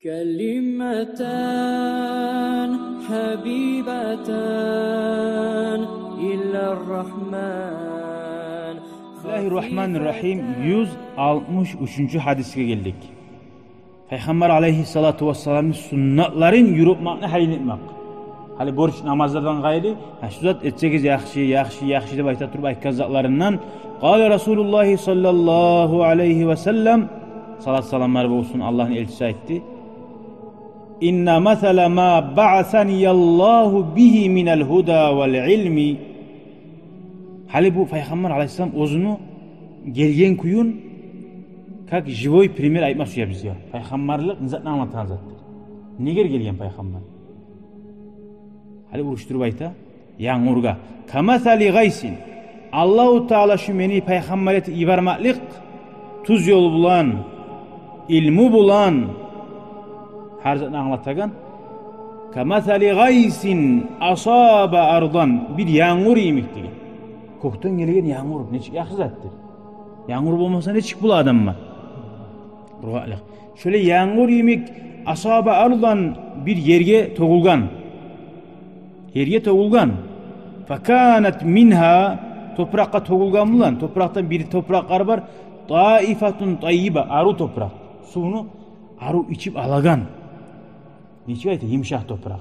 كلمتان حبيبتان إلى الرحمن. Bismillahirrahmanirrahim. 163. hadisine geldik. Peygamber aleyhissalatu vesselam'ın sünnetlerin yürütmekini halil etmek. Hali borç namazlardan gayri, şu zat etseniz yaxşı deb ayta turib aytgan zatlarından qala Rasulullah sallallahu aleyhi ve sellem salat salamlar olsun Allah'ın elçisi aytdi. İnna mesele ma ba'saniyallahu bihi minel huda vel ilmi. Hali bu Peygamber aleyhisselam özünü gelgen kuyun как живой пример aytmak suya bizga. Peygamberlik zatni anlatan zatdır. Neger gelgen Peygamber? Hali uruşturup ayta, yağmurga. Kamasali gaysin. Allahu Teala şu meni Peygamberiyeti ibarmaklik, tuz yolu bulan, ilmu bulan, her zatni anlatagan. Kamasali gaysin asaba ardan. Bir yağmur yemek degen. Koktan gelgen yağmur. Neçik yaxşı zattır. Yağmur olmasa neçik bul adam var. Şöyle yağmur yemek asaba ardan bir yerge toğulgan. Yerge toğulgan. Fakanat minha toprakka toğulgan bulan. Topraktan bir topraklar var. Taifatun tayyiba. Aru toprak. Sunu aru içip alagan. Neçik ayta? Yumşak toprak.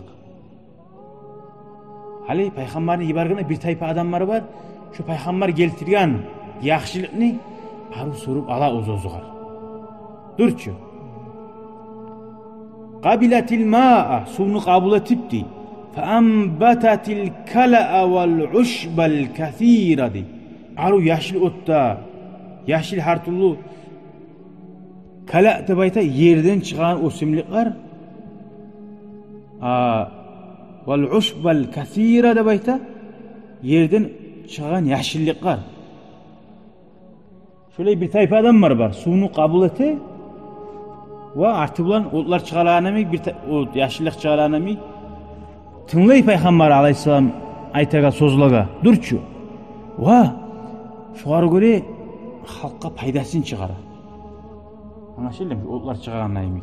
Hali Peygamberin ibargına bir tayfa adamlar var. Şu Peygamber geltirgen yaxşılıkını aru sorup ala ozozugar. Durçu. Qabilatil ma'a sunu kabul etipti. Feambatatil kala'a vel ushbal kathiradi. Aru yaşıl otta, yaşıl hartullu kala tabayta yerden çıkan osimlikler vel ushbal kathira tabayta yerden çıkan yaşıllıklar. Şöyle bir tayfa adam var. Sunu kabul ete ve artı bulan otlar çıkaranami bir yaşlılık çıkaranami tınlay Peygamber aleyhisselam aytaga sozulaga durçu. Ve şuara göre halka paydasını çıkara. Anlaşıldı mı? Otlar çıkaranami.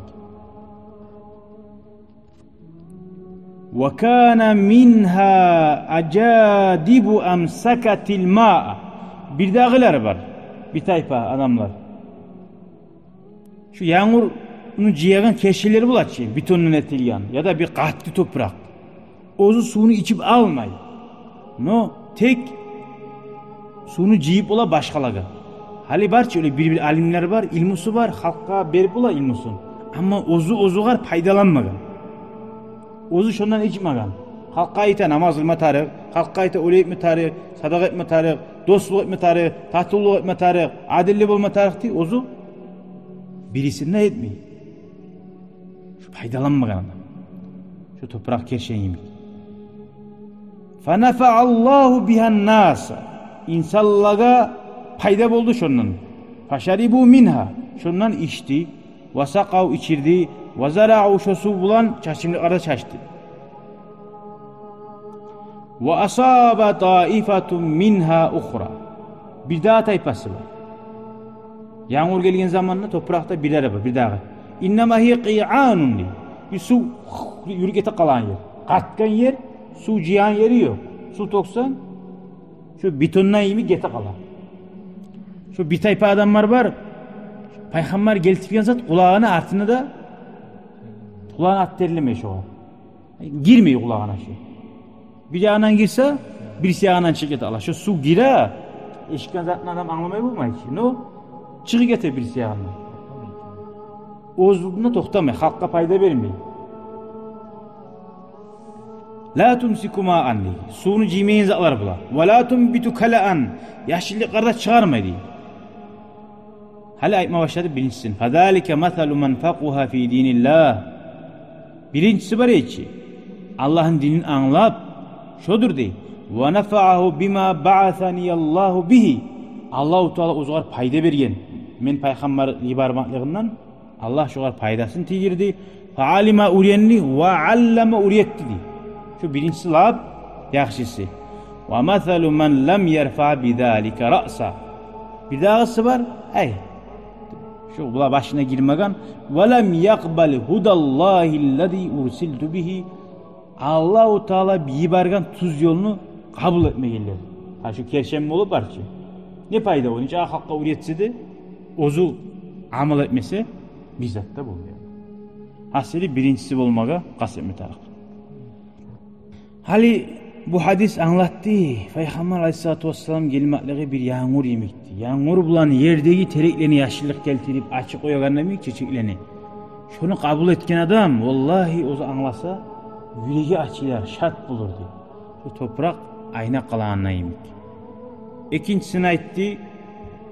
Ve kana minha acadibu amsakatil ma'a. Bir dağılar var. Bir tayfa adamlar. Şu yağmurun ciğerin keşileri bulatçı, betonun etilgan ya da bir katlı toprak. Ozu suyunu içip almay. No, tek suyunu ciyip ola başkalaga. Hali barça öyle bir alimler var, ilmusu var, halka berip ola ilmusun. Ama ozugar paydalanmagan. Ozu şundan içmagan. Halka ayta namaz kılma tarih, halka ayta öyle etme tarih, sadaka etme tarih, dostluk etme tarih, tahtuluk etme tarih, adilli olma tarih değil, ozu birisini ne etmeyi. Şu faydalanmagan adam. Şu toprak kerşen yemek. فَنَفَعَ bihan nasa. İnsanlığa payda buldu şundan. فَشَرِبُوا minha. Şundan içti. وَسَقَوْ içirdi. وَزَرَعُوا şosu bulan çaşımlıklarda çaştı. وَأَصَابَ طَائِفَةٌ minha ukhra. Bir daha tayfası var. Yağmur gelgen zamanında toprakta bir araba, bir dağı. İnnemâ hiye qî'ânun diye. Bir su yürükete kalan yer. Katkan yer, su cihan yeri yok. Su toksan, şu betondan yemi gete kalan. Şu bir tayfa adamlar var. Peygamber geltirgen zat kulağına artını da kulağına at terlemeyi şu an. Girmeyi kulağına şey. Bir yağından girse, birisi yağından çekete ala. Şu su gire, eşikten zaten adam anlamayı bulmayı ki. No? Çığı getir birisi yağından. Ozluğuna toktamayı, halka payda vermeyi. La tumsiku ma'an diye. Suyunu ciymeyin zatlar bula. Ve la tumbitu kala'an. Yaşlılıklarda çıkarmayı diye. Hala ayetme başladı bilinçsin. Fadalike mathalu men faquha fi dinillah. Birincisi var ya ki, Allah'ın dinini anlap, şudur dey. Ve nefa'ahu bima ba'athaniyallahu bihi. Allahu Teala uzar payda bergen. Men Peygamber ibarmaklığından Allah şuar paydasını tigirdi. Fa alima uriyenni ve allama uriyetti di. Şu birincisi lab, yaxşısı. Ve mathalu men lem yerfa bidalika ra'sa. Bir dağısı var, Şu bula başına girmegen velem yakbal hudallahi'llezî ursiltu bihi. Allahu Teala bibergan tuz yolunu kabul etmeyenler. Ha şu kerşembe olup var ki. Ne payda o? Nice halka uretse de ozu amel etmese bizzat da bu. Hasili birincisi olmaga kastetme taraf. Hali bu hadis anlattı. Peygamber Aleyhisselatü Vesselam gelmekle bir yağmur yemekti. Yağmur bulan yerdeki tereklerini yaşlılık geltirip açık oyaganlamayıp çiçeklerini. Şunu kabul etken adam vallahi o anlasa yüreği açılar, şart bulurdu. Şu toprak ayna kalanına yemek. İkincisini aytti.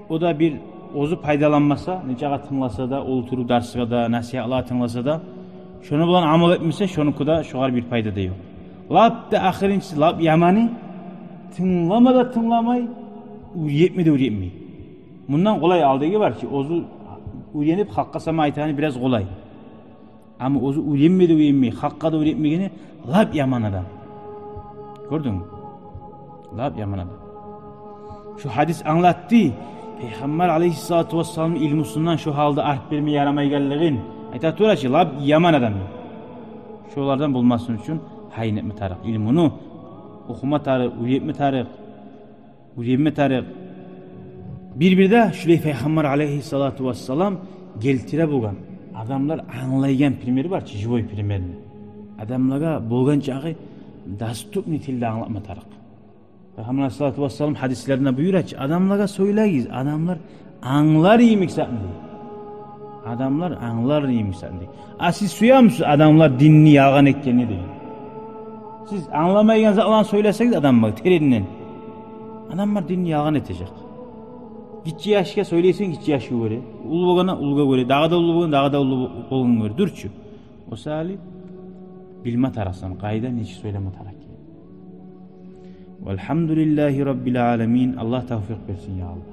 O da bir ozu paydalanmasa, neçağa tınlasa da, olturu darsıga da, nasihatla tınlasa da, şunu bulan amel etmişse, şunu da şoğar bir payda da yok. Lap da ahirinçisi, lap yamani, tınlama da tınlamay, uriyetme de uriyetme. Bundan kolay aldığı var ki, ozu uyenip hakka sama aytani biraz kolay. Ama ozu uriyetme de uriyetme, hakka da uriyetmeyeni, lap yaman adam. Gördün mü? Lap yaman adam. Şu hadis anlattı. Peygamber Aleyhisselatü Vesselam'ın ilmusundan şu halde arp vermeye yaramay geldiğin ayta tura ki lab yaman adam. Şulardan bulmasın için hayn etme tarih ilmunu okuma tarih, uyetme tarih, uyetme tarih. Bir de şöyle Peygamber Aleyhisselatü Vesselam geltire bulgan adamlar anlaygan primeri var ki jivoy primerini. Adamlara bulgan çağı dastupni tilde anlatma tarih. Peygamber Aleyhisselatü Vesselam hadislerine buyuruyor ki adamlara söyleyiz. Adamlar anlar iyiymiş zaten. Adamlar anlar iyiymiş zaten. Siz suya mısınız adamlar dinini yağan ekkeni değil. Siz anlamayın zaten söyleseniz adam bak terininden. Adamlar dinini yağan edecek. Gitçi yaşka söyleysin gitçi yaşı göre. Ulu bagana uluga göre. Dağda ulu bagana dağda ulu bagana göre. Durçu. O sali bilme tarafsan. Kayda hiç söyleme tarafı. Velhamdülillahi Rabbil alemin. Allah tevfik versin ya Allah.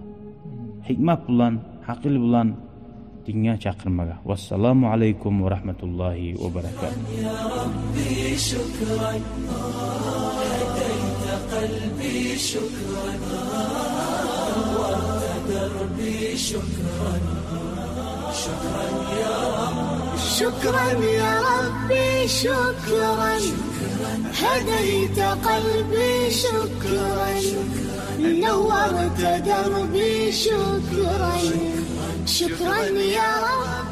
Hikmet bulan, hakil bulan dünya çakırmaga. Vesselamu aleykum ve rahmetullahi ve berekatuhu. Ya Rabbi şükran. Hedeyte kalbi şükran. Ve derbi şükran. Şükran ya Rabbi. Şükran ya Rabbi şükran. هديت قلبي شكرا نورت دربي شكرا شكرا يا رب